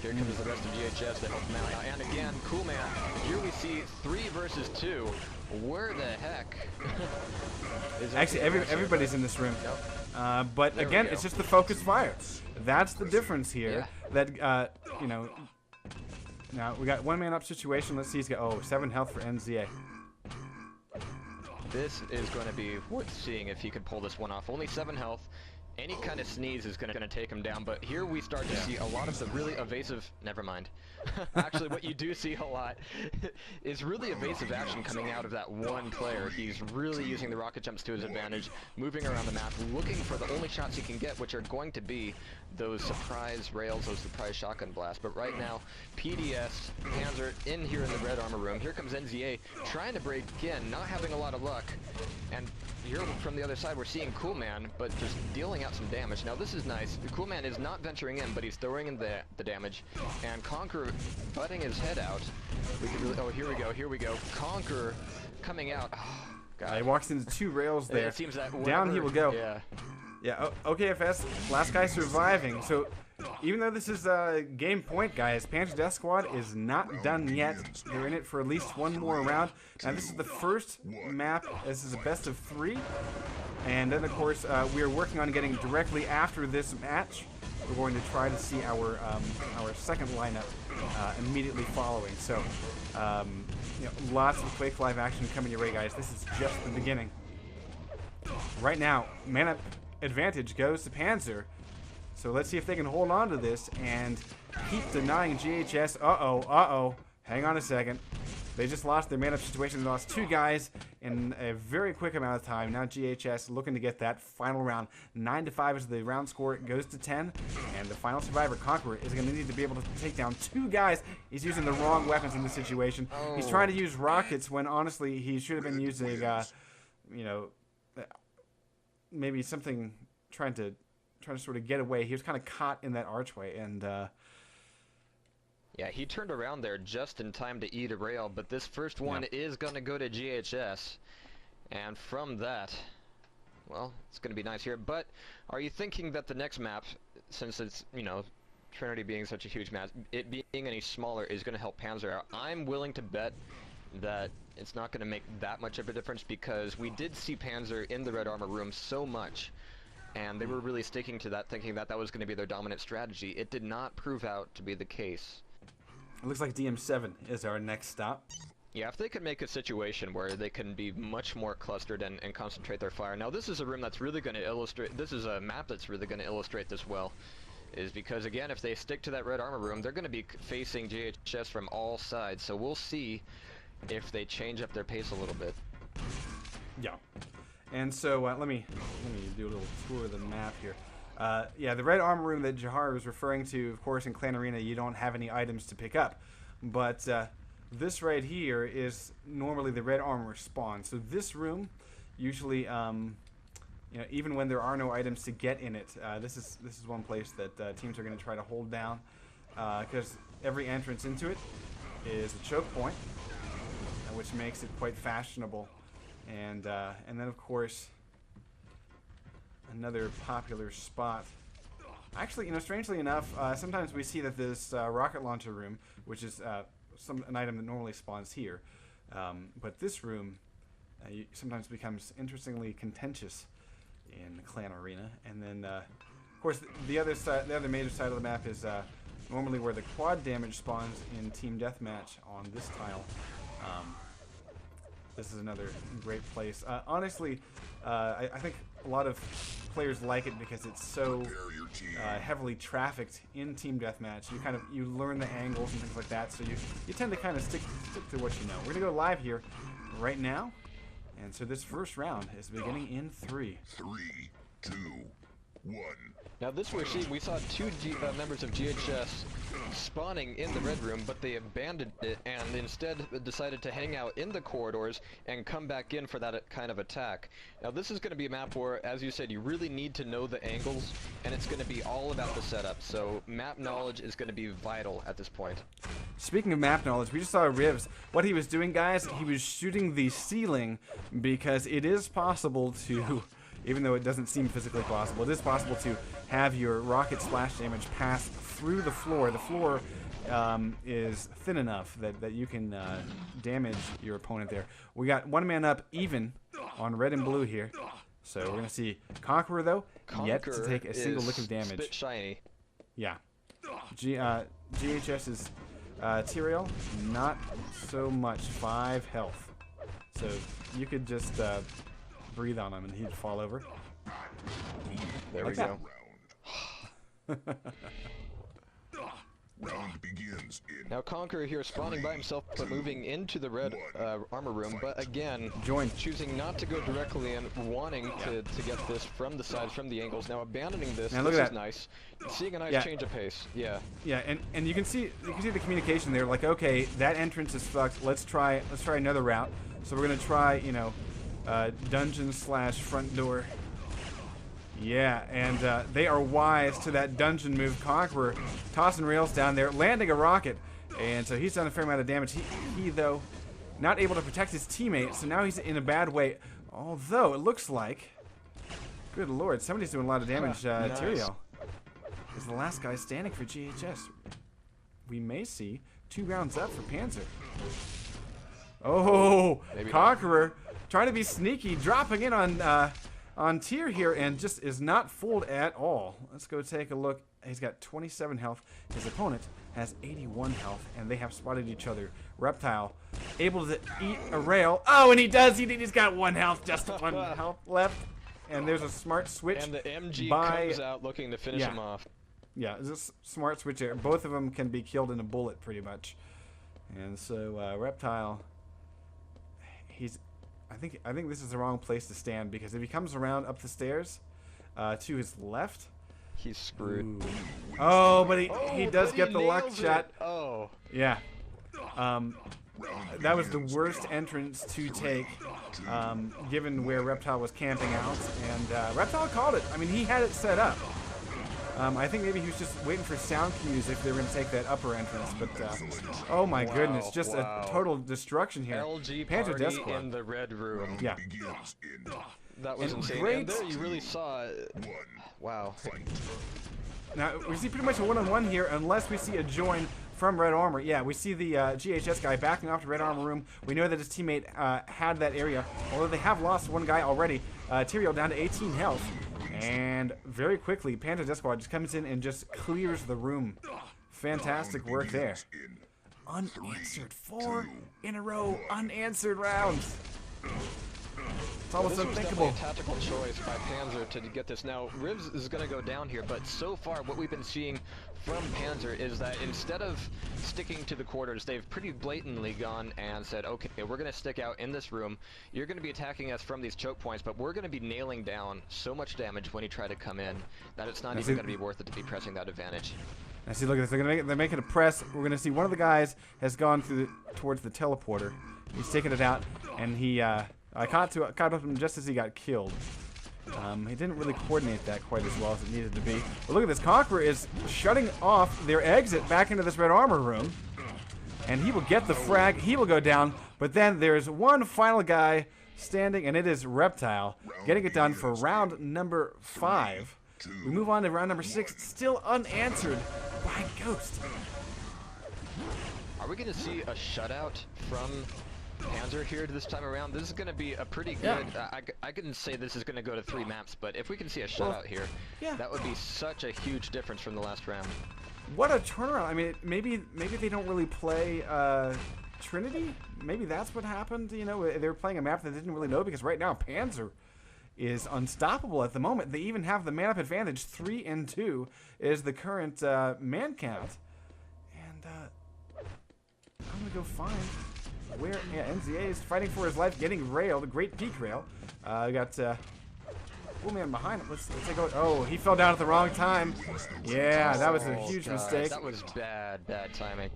Here comes the rest of gHs to help him out. And again, Cool Man, here we see 3 versus 2. Where the heck? Actually, everybody's in this room. Yep. But There again, we go. it's just the focus fire. That's the difference here. Yeah. That, you know, now we got 1 man up situation. Let's see, he's got, 7 health for NZA. This is going to be worth seeing if he could pull this one off. Only 7 health. Any kind of sneeze is going to take him down, but here we start to see a lot of the really evasive... Never mind. Actually, what you do see a lot is really evasive action coming out of that one player. He's really using the rocket jumps to his advantage, moving around the map, looking for the only shots he can get, which are going to be those surprise rails, those surprise shotgun blasts. But right now, PDS, Panzer in here in the red armor room. Here comes NZA trying to break in, not having a lot of luck. And here from the other side, we're seeing Cool Man, but just dealing out some damage. Now this is nice. The Cool Man is not venturing in, but he's throwing in the damage. And Conqueror butting his head out. We can really, oh, here we go. Conqueror coming out. Oh, God. He walks into 2 rails there. It seems that down he will go. Yeah. Yeah, OKFS, last guy surviving. So even though this is a game point, guys, Panzer Death Squad is not done yet. They're in it for at least 1 more round. Now this is the first map. This is a best of 3. And then of course we are working on getting directly after this match. We're going to try to see our second lineup immediately following. So you know, lots of Quake Live action coming your way, guys. This is just the beginning. Right now, mana advantage goes to Panzer. So let's see if they can hold on to this and keep denying gHs. Uh-oh. Hang on a second. They just lost their man up situation. They lost 2 guys in a very quick amount of time. Now gHs looking to get that final round. 9-5 is the round score. It goes to 10. And the final survivor, Conqueror, is going to need to be able to take down 2 guys. He's using the wrong weapons in this situation. Oh. He's trying to use rockets when honestly he should have been using, you know, maybe something trying to sort of get away. He was kind of caught in that archway, and yeah, he turned around there just in time to eat a rail, but this first one is going to go to gHs, and from that, well, it's going to be nice here. But are you thinking that the next map, since it's, you know, Trinity being such a huge map, it being any smaller is going to help Panzer out? I'm willing to bet that it's not going to make that much of a difference, because we did see Panzer in the red armor room so much, and they were really sticking to that, thinking that that was going to be their dominant strategy. It did not prove out to be the case. it looks like DM7 is our next stop. Yeah, if they could make a situation where they can be much more clustered and concentrate their fire. Now this is a room that's really going to illustrate, this is a map that's really going to illustrate this well, is because again, if they stick to that red armor room, they're going to be facing gHs from all sides, so we'll see if they change up their pace a little bit. Yeah. And so let me do a little tour of the map here. Yeah, the red armor room that Jahar was referring to, of course, in Clan Arena, you don't have any items to pick up. But this right here is normally the red armor spawn. So this room, usually, you know, even when there are no items to get in it, this is one place that teams are going to try to hold down, because every entrance into it is a choke point, which makes it quite fashionable. And then of course another popular spot. Actually, you know, strangely enough, sometimes we see that this rocket launcher room, which is an item that normally spawns here, but this room sometimes becomes interestingly contentious in Clan Arena. And then of course the other side, the other major side of the map is normally where the quad damage spawns in Team Deathmatch on this tile. This is another great place. Honestly, I think a lot of players like it because it's so heavily trafficked in Team Deathmatch. You learn the angles and things like that, so you tend to kind of stick to what you know. We're gonna go live here right now, and so this first round is beginning in 3. 3, 2, 1. Now this we saw 2 members of gHs spawning in the red room, but they abandoned it and instead decided to hang out in the corridors and come back in for that kind of attack. Now this is going to be a map where, as you said, you really need to know the angles, and it's going to be all about the setup, so map knowledge is going to be vital at this point. Speaking of map knowledge, we just saw Rivs. What he was doing, guys, he was shooting the ceiling, because it is possible to, even though it doesn't seem physically possible, it is possible to have your rocket splash damage pass through the floor. The floor is thin enough that you can damage your opponent there. We got one man up even on red and blue here. So we're going to see Conqueror, though, yet to take a single lick of damage. Spit shiny. Yeah. gHs's Tyrael, not so much. 5 health. So you could just breathe on him and he'd fall over. There Like we go. Round begins in Now Conqueror here spawning by himself, but moving into the red armor room. But again, choosing not to go directly in, wanting to get this from the sides, from the angles. Now abandoning this. Now look this at is that. nice. Seeing a nice change of pace. Yeah. Yeah, and you can see the communication there. Like, okay, that entrance is fucked. Let's try another route. So we're gonna try, you know, dungeon / front door. Yeah, and they are wise to that dungeon move. Conqueror tossing rails down there, landing a rocket, and so he's done a fair amount of damage. He though, not able to protect his teammate, so now he's in a bad way. Although it looks like, good lord, somebody's doing a lot of damage. Nice. Tyrael is the last guy standing for gHs. We may see 2 rounds up for Panzer. Oh, Maybe Conqueror trying to be sneaky, dropping in on tier here, and just is not fooled at all. Let's go take a look. He's got 27 health. His opponent has 81 health, and they have spotted each other. Reptile able to eat a rail. Oh, and he does. He's got 1 health, just 1 health left. And there's a smart switch. And the MG by, comes out looking to finish him off. Yeah, there's a smart switch there. Both of them can be killed in a bullet, pretty much. And so Reptile, I think this is the wrong place to stand, because if he comes around up the stairs to his left, he's screwed. Ooh. Oh, but he does get the luck shot. Oh. Yeah. That was the worst entrance to take, given where Reptile was camping out, and Reptile called it. I mean, he had it set up. I think maybe he was just waiting for sound cues if they were going to take that upper entrance, but oh my goodness, just a total destruction here. LG Panzer party Death Squad. in the red room. Yeah. begins in That was And insane. great- And there you really saw. Wow. Now, we see pretty much a one-on-one here, unless we see a join from Red Armor. Yeah, we see the gHs guy backing off to Red Armor room. We know that his teammate had that area, although they have lost 1 guy already. Tyrael down to 18 health. And very quickly, Panzer Death Squad just comes in and just clears the room. Fantastic work there. Unanswered. 4 in a row, unanswered rounds. It's almost This was unthinkable. definitely a tactical choice by Panzer to get this. Now, Rivs is going to go down here, but so far what we've been seeing from Panzer is that instead of sticking to the quarters, they've pretty blatantly gone and said, okay, we're going to stick out in this room. You're going to be attacking us from these choke points, but we're going to be nailing down so much damage when you try to come in that it's not even going to be worth it to be pressing that advantage. Now see, look at this. They're making a press. We're going to see one of the guys has gone towards the teleporter. He's taking it out, and he I caught up him just as he got killed. He didn't really coordinate that quite as well as it needed to be. But look at this. Conqueror is shutting off their exit back into this Red Armor room. And he will get the frag. He will go down. But then there's one final guy standing, and it is Reptile, getting it done for round number 5. We move on to round number 6, still unanswered by Ghost. Are we going to see a shutout from Panzer here this time around? This is going to be a pretty good. I couldn't say this is going to go to 3 maps, but if we can see a shutout here, that would be such a huge difference from the last round. What a turnaround! I mean, maybe they don't really play Trinity. Maybe that's what happened. You know, they were playing a map that they didn't really know, because right now Panzer is unstoppable at the moment. They even have the man-up advantage. 3 and 2 is the current man count. And I'm gonna go find where NZA is fighting for his life, getting railed. A great peak rail. We got oh man behind him. Let's take a look. Oh, he fell down at the wrong time. Yeah, that was a huge mistake. That was bad timing.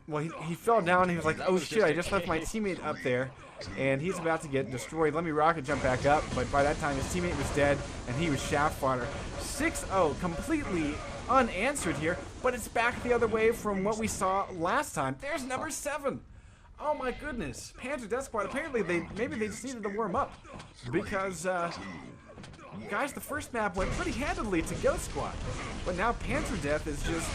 Well, he fell down and he was like, oh shit, I just left my teammate up there. And he's about to get destroyed. Let me rocket jump back up. But by that time, his teammate was dead and he was shaft fodder. 6-0, completely unanswered here. But it's back the other way from what we saw last time. There's number 7. Oh my goodness. Panzer Death Squad, apparently maybe they just needed to warm up. Because guys, the first map went pretty handily to Ghost Squad. But now Panzer Death is just